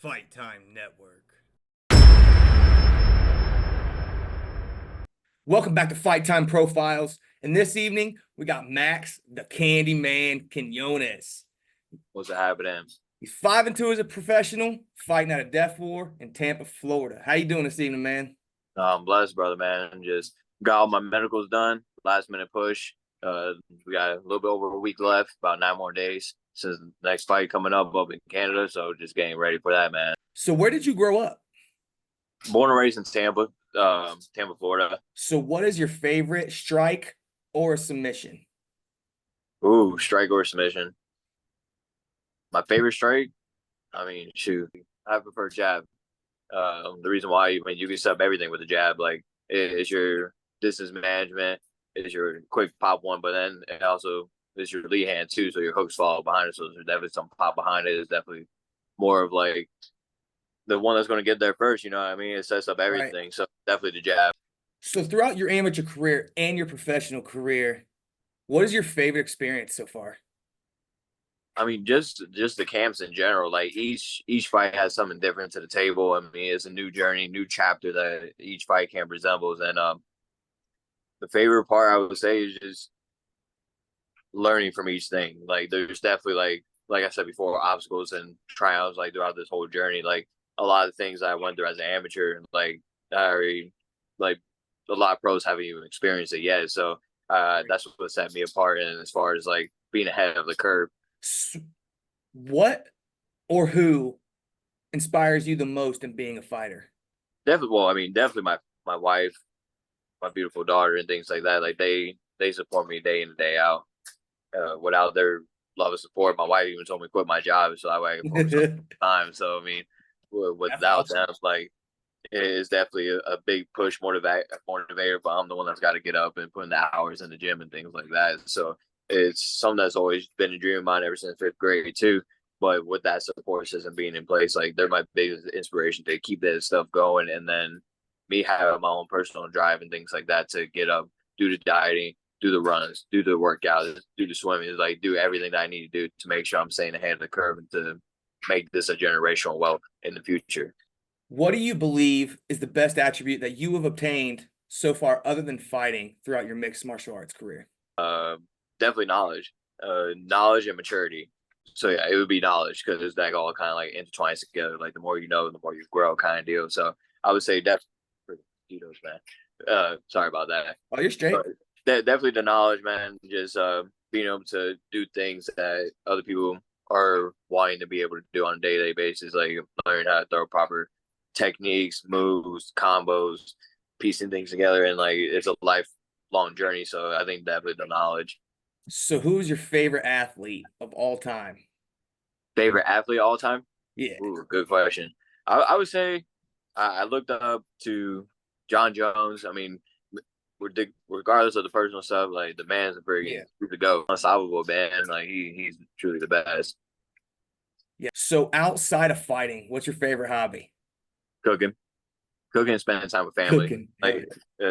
Fight Time Network. Welcome back to Fight Time Profiles. And this evening, we got Max, the Candyman Quinones. What's happening? He's 5-2 as a professional, fighting out of Death War in Tampa, Florida. How you doing this evening, man? I'm blessed, brother, man. Just got all my medicals done. Last minute push. We got a little bit over a week left, about 9 more days since the next fight coming up in Canada. So just getting ready for that, man. So where did you grow up? Born and raised in Tampa, Florida. So what is your favorite strike or submission? Ooh, strike or submission. My favorite strike? I mean, shoot, I prefer jab. The reason why, you can set up everything with a jab. Like, it's your distance management, it's your quick pop one, but then it also is your lead hand too, so your hooks follow behind it. So there's definitely some pop behind it. It's definitely more of like the one that's going to get there first. You know what I mean? It sets up everything. Right. So definitely the jab. So throughout your amateur career and your professional career, what is your favorite experience so far? I mean, just the camps in general. Like each fight has something different to the table. I mean, it's a new journey, new chapter that each fight camp resembles. And the favorite part I would say is just learning from each thing. Like there's definitely like I said before, obstacles and triumphs like throughout this whole journey. Like a lot of things I went through as an amateur, like I already like a lot of pros haven't even experienced it yet. So that's what set me apart. And as far as like being ahead of the curve. What or who inspires you the most in being a fighter? Definitely, well, I mean, definitely my wife, my beautiful daughter, and things like that. Like they support me day in and day out. Without their love and support, my wife even told me to quit my job so that way I can focus on time. So I mean, without them, like it's definitely a big push motivator. But I'm the one that's got to get up and put in the hours in the gym and things like that. So it's something that's always been a dream of mine ever since 5th grade too. But with that support system being in place, like they're my biggest inspiration to keep that stuff going. And then me having my own personal drive and things like that to get up, do the dieting, do the runs, do the workouts, do the swimming, like do everything that I need to do to make sure I'm staying ahead of the curve and to make this a generational wealth in the future. What do you believe is the best attribute that you have obtained so far other than fighting throughout your mixed martial arts career? Definitely knowledge, knowledge and maturity. So yeah, it would be knowledge because it's like all kind of like intertwines together. Like the more you know, the more you grow, kind of deal. So I would say definitely, man. Sorry about that. Oh, you're straight. Definitely the knowledge, man. Just being able to do things that other people are wanting to be able to do on a day-to-day basis, like learn how to throw proper techniques, moves, combos, piecing things together, and like it's a lifelong journey. So I think definitely the knowledge. So who's your favorite athlete of all time? Favorite athlete of all time? Yeah. Ooh, good question. I would say I looked up to John Jones. I mean, regardless of the personal stuff, like the man's a pretty to go unstoppable man. Like he's truly the best. Yeah. So outside of fighting, what's your favorite hobby? Cooking and spending time with family. Cooking. Like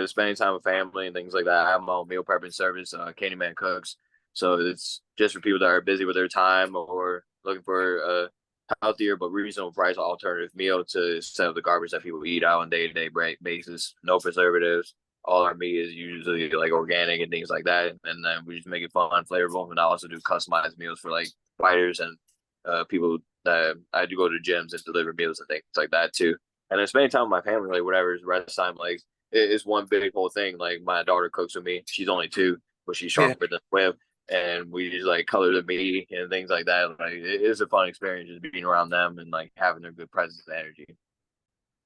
spending time with family and things like that. I have my own meal prepping service, Candyman Cooks. So it's just for people that are busy with their time or looking for a healthier but reasonable price alternative meal to instead of the garbage that people eat out on day-to-day basis. No preservatives. All our meat is usually like organic and things like that. And then we just make it fun, flavorful. And I also do customized meals for like fighters and people that I do go to gyms and deliver meals and things like that too. And then spending time with my family, like whatever is rest time, like it's one big whole thing. Like my daughter cooks with me. She's only 2, but she's sharper than Web. And we just like color the meat and things like that. Like it's a fun experience just being around them and like having their good presence and energy.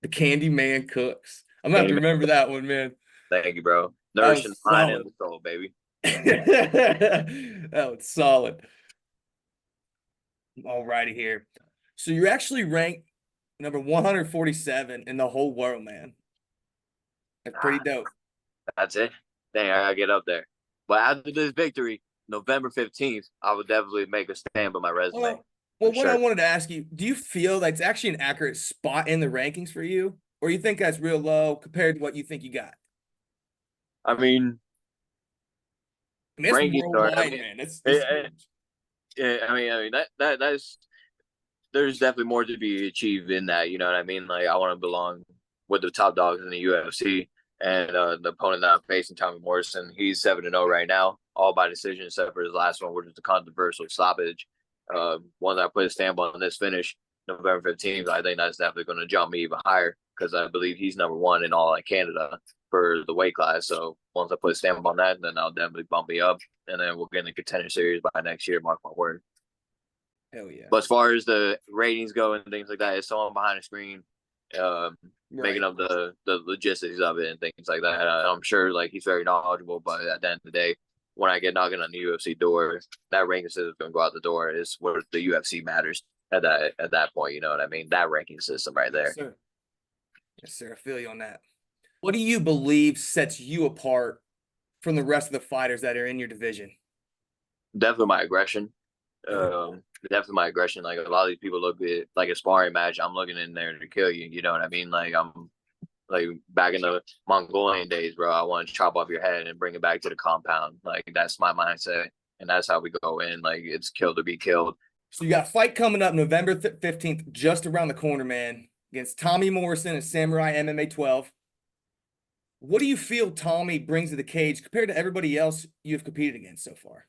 The Candyman Cooks. I'm gonna have to remember that one, man. Thank you, bro. Nourishing the mind and the soul, baby. That was solid. All righty here. So you're actually ranked number 147 in the whole world, man. That's pretty dope. That's it. Dang, I gotta get up there. But after this victory, November 15th, I would definitely make a stand by my resume. Well, what I wanted to ask you, do you feel that's actually an accurate spot in the rankings for you? Or you think that's real low compared to what you think you got? I mean, rankings worldwide, man. Yeah, I mean that's there's definitely more to be achieved in that. You know what I mean? Like I want to belong with the top dogs in the UFC. And the opponent that I'm facing, Tommy Morrison, he's 7-0 right now, all by decision, except for his last one, which was the controversial stoppage. Once I put a stamp on this finish, November 15th, I think that's definitely going to jump me even higher because I believe he's number one in all like Canada for the weight class. So once I put a stamp on that, then I'll definitely bump me up, and then we'll get in the contender series by next year. Mark my word. Hell yeah. But as far as the ratings go and things like that, it's someone behind the screen, making up the logistics of it and things like that. I'm sure like he's very knowledgeable, but at the end of the day, when I get knocking on the UFC door, that ranking system is going to go out the door. Is where the UFC matters at that point. You know what I mean? That ranking system right there. Yes, sir. Yes, sir. I feel you on that. What do you believe sets you apart from the rest of the fighters that are in your division? Definitely my aggression. Definitely my aggression. Like a lot of these people look at like a sparring match. I'm looking in there to kill you. You know what I mean? Like I'm like back in the Mongolian days, bro. I want to chop off your head and bring it back to the compound. Like that's my mindset, and that's how we go in. Like it's kill to be killed. So you got a fight coming up November 15th, just around the corner, man, against Tommy Morrison at Samurai MMA 12. What do you feel Tommy brings to the cage compared to everybody else you've competed against so far?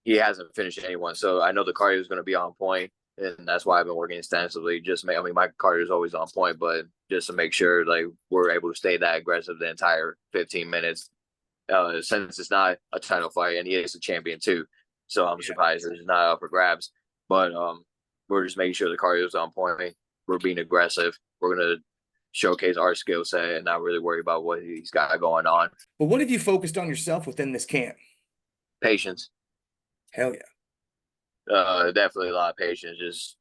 He hasn't finished anyone, so I know the cardio is going to be on point, and that's why I've been working extensively. I mean, my cardio is always on point, but just to make sure like we're able to stay that aggressive the entire 15 minutes. Since it's not a title fight, and he is a champion too, so I'm surprised it's not up for grabs. But we're just making sure the cardio is on point. We're being aggressive. We're gonna showcase our skill set and not really worry about what he's got going on. But what have you focused on yourself within this camp? Patience. Hell yeah. Definitely a lot of patience. Just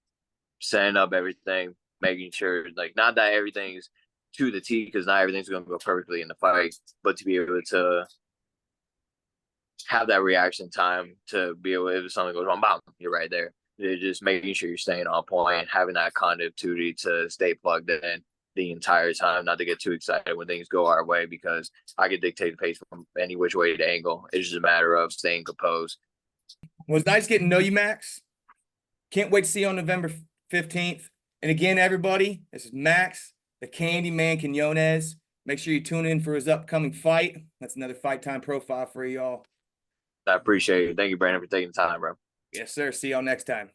setting up everything, making sure like not that everything's to the T, because not everything's going to go perfectly in the fight, but to be able to have that reaction time to be able, if something goes wrong, bam, you're right there. You're just making sure you're staying on point, having that conductivity to stay plugged in the entire time, not to get too excited when things go our way, because I can dictate the pace from any which way to angle. It's just a matter of staying composed. Well, it's nice getting to know you, Max. Can't wait to see you on November 15th. And again, everybody, this is Max, the Candyman Quinones. Make sure you tune in for his upcoming fight. That's another Fight Time profile for y'all. I appreciate it. Thank you, Brandon, for taking the time, bro. Yes, sir. See y'all next time.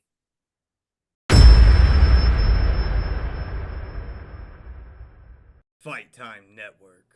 Fight Time Network.